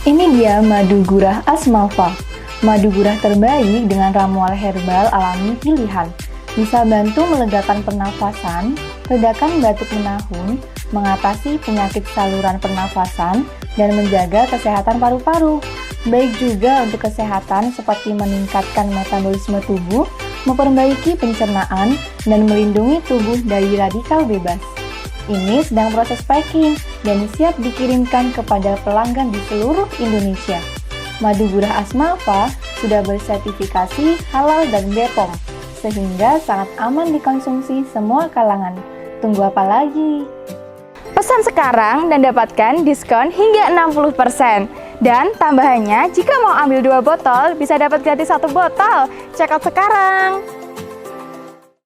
Ini dia madu gurah Asmalfa. Madu gurah terbaik dengan ramuan herbal alami pilihan. Bisa bantu melegakan pernafasan, redakan batuk menahun, mengatasi penyakit saluran pernafasan, dan menjaga kesehatan paru-paru. Baik juga untuk kesehatan seperti meningkatkan metabolisme tubuh, memperbaiki pencernaan, dan melindungi tubuh dari radikal bebas. Ini sedang proses packing dan siap dikirimkan kepada pelanggan di seluruh Indonesia. Madu gurah Asmalfa sudah bersertifikasi halal dan BPOM, sehingga sangat aman dikonsumsi semua kalangan. Tunggu apa lagi? Pesan sekarang dan dapatkan diskon hingga 60%. Dan tambahannya, jika mau ambil 2 botol, bisa dapat gratis 1 botol. Check out sekarang!